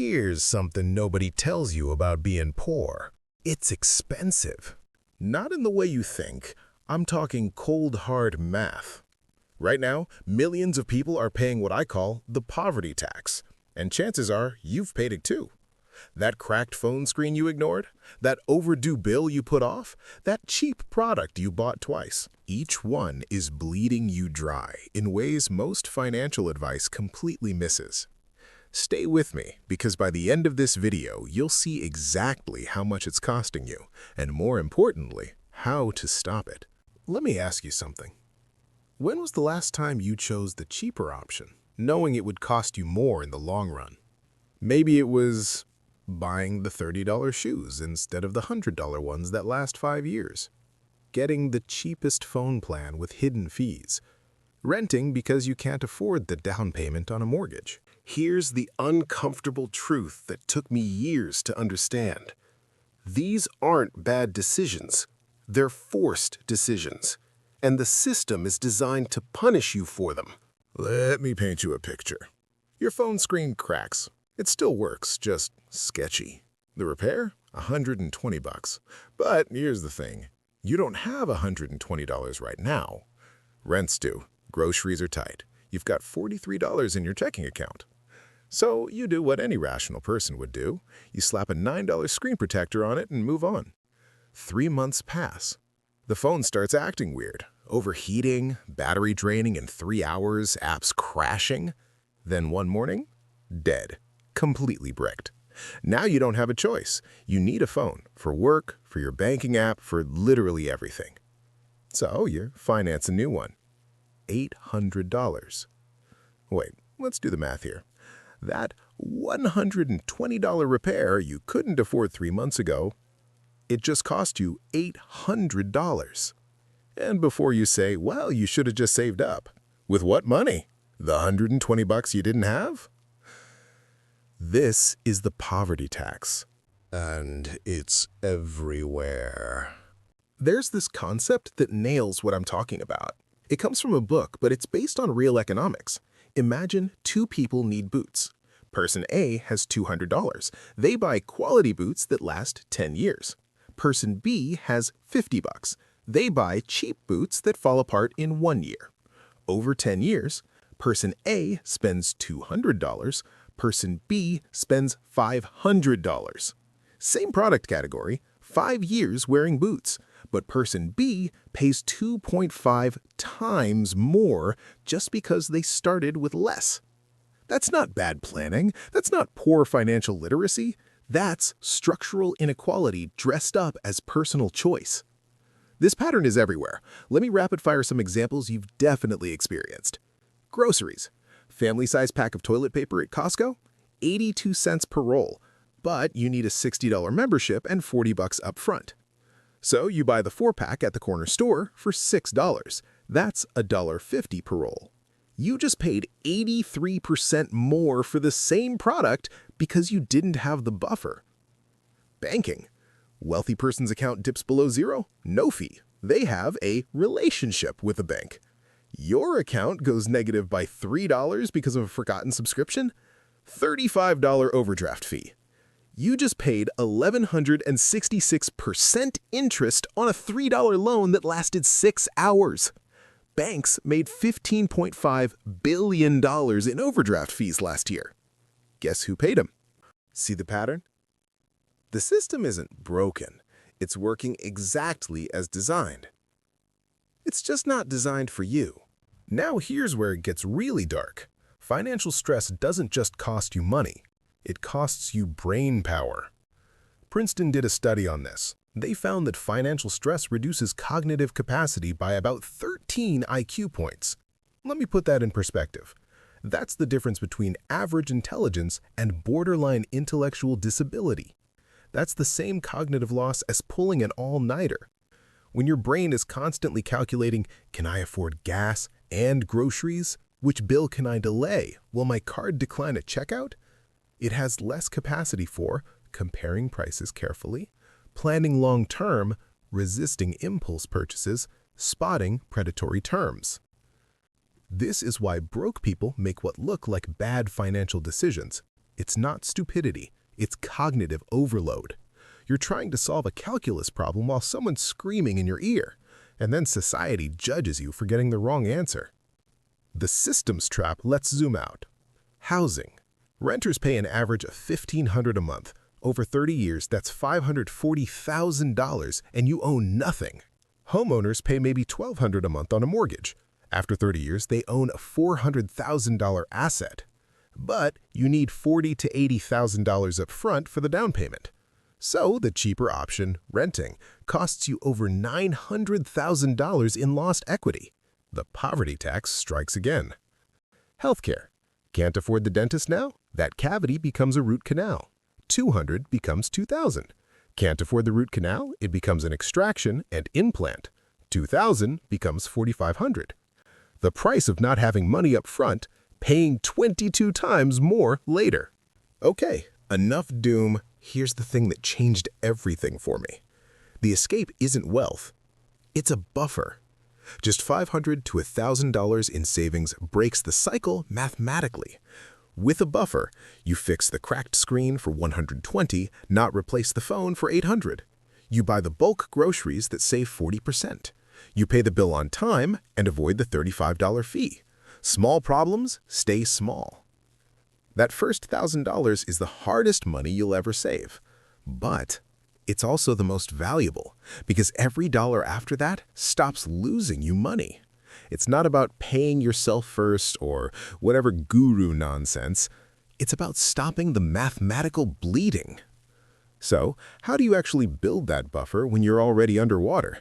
Here's something nobody tells you about being poor. It's expensive. Not in the way you think. I'm talking cold, hard math. Right now, millions of people are paying what I call the poverty tax. And chances are you've paid it too. That cracked phone screen you ignored? That overdue bill you put off? That cheap product you bought twice? Each one is bleeding you dry in ways most financial advice completely misses. Stay with me, because by the end of this video, you'll see exactly how much it's costing you, and more importantly, how to stop it. Let me ask you something. When was the last time you chose the cheaper option, knowing it would cost you more in the long run? Maybe it was buying the $30 shoes instead of the $100 ones that last 5 years. Getting the cheapest phone plan with hidden fees. Renting because you can't afford the down payment on a mortgage. Here's the uncomfortable truth that took me years to understand. These aren't bad decisions. They're forced decisions. And the system is designed to punish you for them. Let me paint you a picture. Your phone screen cracks. It still works, just sketchy. The repair? $120. But here's the thing. You don't have $120 right now. Rent's due. Groceries are tight. You've got $43 in your checking account. So you do what any rational person would do. You slap a $9 screen protector on it and move on. 3 months pass. The phone starts acting weird. Overheating, battery draining in 3 hours, apps crashing. Then one morning, dead. Completely bricked. Now you don't have a choice. You need a phone for work, for your banking app, for literally everything. So you finance a new one. $800. Wait, let's do the math here. That $120 repair you couldn't afford 3 months ago, it just cost you $800. And before you say, well, you should have just saved up. With what money? The $120 you didn't have? This is the poverty tax. And it's everywhere. There's this concept that nails what I'm talking about. It comes from a book, but it's based on real economics. Imagine 2 people need boots. Person A has $200. They buy quality boots that last 10 years. Person B has $50. They buy cheap boots that fall apart in 1 year. Over 10 years, person A spends $200. Person B spends $500. Same product category, 5 years wearing boots. But person B pays 2.5 times more just because they started with less. That's not bad planning. That's not poor financial literacy. That's structural inequality dressed up as personal choice. This pattern is everywhere. Let me rapid-fire some examples you've definitely experienced. Groceries. Family-size pack of toilet paper at Costco? 82 cents per roll. But you need a $60 membership and $40 up front. So you buy the 4-pack at the corner store for $6. That's $1.50 per roll. You just paid 83% more for the same product because you didn't have the buffer. Banking. Wealthy person's account dips below zero? No fee. They have a relationship with the bank. Your account goes negative by $3 because of a forgotten subscription? $35 overdraft fee. You just paid 1,166% interest on a $3 loan that lasted 6 hours. Banks made $15.5 billion in overdraft fees last year. Guess who paid them? See the pattern? The system isn't broken. It's working exactly as designed. It's just not designed for you. Now here's where it gets really dark. Financial stress doesn't just cost you money. It costs you brain power. Princeton did a study on this. They found that financial stress reduces cognitive capacity by about 13 IQ points. Let me put that in perspective. That's the difference between average intelligence and borderline intellectual disability. That's the same cognitive loss as pulling an all-nighter. When your brain is constantly calculating, can I afford gas and groceries? Which bill can I delay? Will my card decline at checkout? It has less capacity for comparing prices carefully, planning long-term, resisting impulse purchases, spotting predatory terms. This is why broke people make what look like bad financial decisions. It's not stupidity, it's cognitive overload. You're trying to solve a calculus problem while someone's screaming in your ear, and then society judges you for getting the wrong answer. The systems trap. Let's zoom out. Housing. Renters pay an average of $1,500 a month. Over 30 years, that's $540,000, and you own nothing. Homeowners pay maybe $1,200 a month on a mortgage. After 30 years, they own a $400,000 asset. But you need $40,000 to $80,000 up front for the down payment. So the cheaper option, renting, costs you over $900,000 in lost equity. The poverty tax strikes again. Healthcare. Can't afford the dentist now? That cavity becomes a root canal. $200 becomes $2,000. Can't afford the root canal? It becomes an extraction and implant. $2,000 becomes $4,500. The price of not having money up front, paying 22 times more later. Okay, enough doom. Here's the thing that changed everything for me. The escape isn't wealth. It's a buffer. Just $500 to $1,000 in savings breaks the cycle mathematically. With a buffer, you fix the cracked screen for $120, not replace the phone for $800. You buy the bulk groceries that save 40%. You pay the bill on time and avoid the $35 fee. Small problems stay small. That first $1,000 is the hardest money you'll ever save. But it's also the most valuable, because every dollar after that stops losing you money. It's not about paying yourself first or whatever guru nonsense. It's about stopping the mathematical bleeding. So, how do you actually build that buffer when you're already underwater?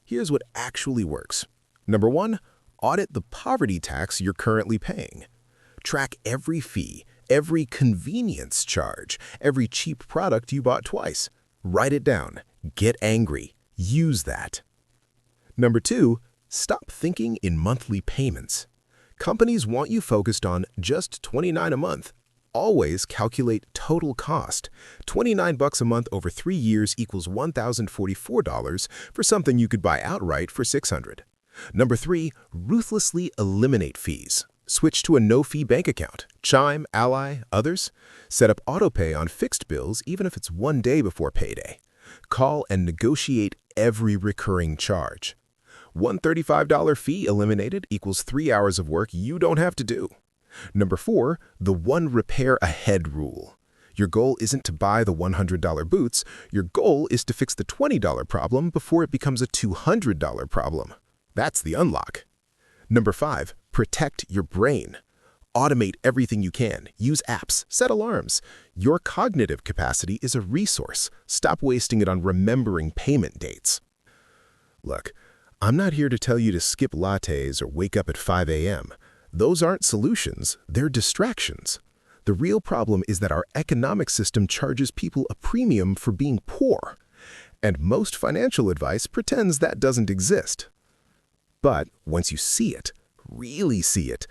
Here's what actually works. Number 1, audit the poverty tax you're currently paying. Track every fee, every convenience charge, every cheap product you bought twice. Write it down. Get angry. Use that. Number 2, stop thinking in monthly payments. Companies want you focused on just $29 a month. Always calculate total cost. $29 a month over 3 years equals $1,044 for something you could buy outright for $600. Number 3, ruthlessly eliminate fees. Switch to a no-fee bank account. Chime, Ally, others. Set up autopay on fixed bills even if it's 1 day before payday. Call and negotiate every recurring charge. $135 fee eliminated equals 3 hours of work you don't have to do. Number 4, the one repair ahead rule. Your goal isn't to buy the $100 boots. Your goal is to fix the $20 problem before it becomes a $200 problem. That's the unlock. Number 5, protect your brain. Automate everything you can. Use apps. Set alarms. Your cognitive capacity is a resource. Stop wasting it on remembering payment dates. Look, I'm not here to tell you to skip lattes or wake up at 5 a.m. Those aren't solutions. They're distractions. The real problem is that our economic system charges people a premium for being poor. And most financial advice pretends that doesn't exist. But once you see it, really see it,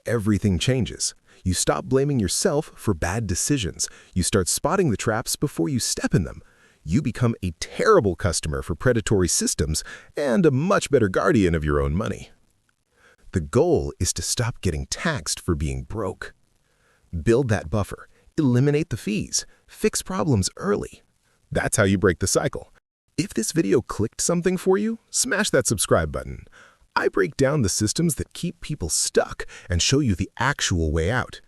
everything changes. You stop blaming yourself for bad decisions. You start spotting the traps before you step in them. You become a terrible customer for predatory systems and a much better guardian of your own money. The goal is to stop getting taxed for being broke. Build that buffer. Eliminate the fees. Fix problems early. That's how you break the cycle. If this video clicked something for you, smash that subscribe button. I break down the systems that keep people stuck and show you the actual way out.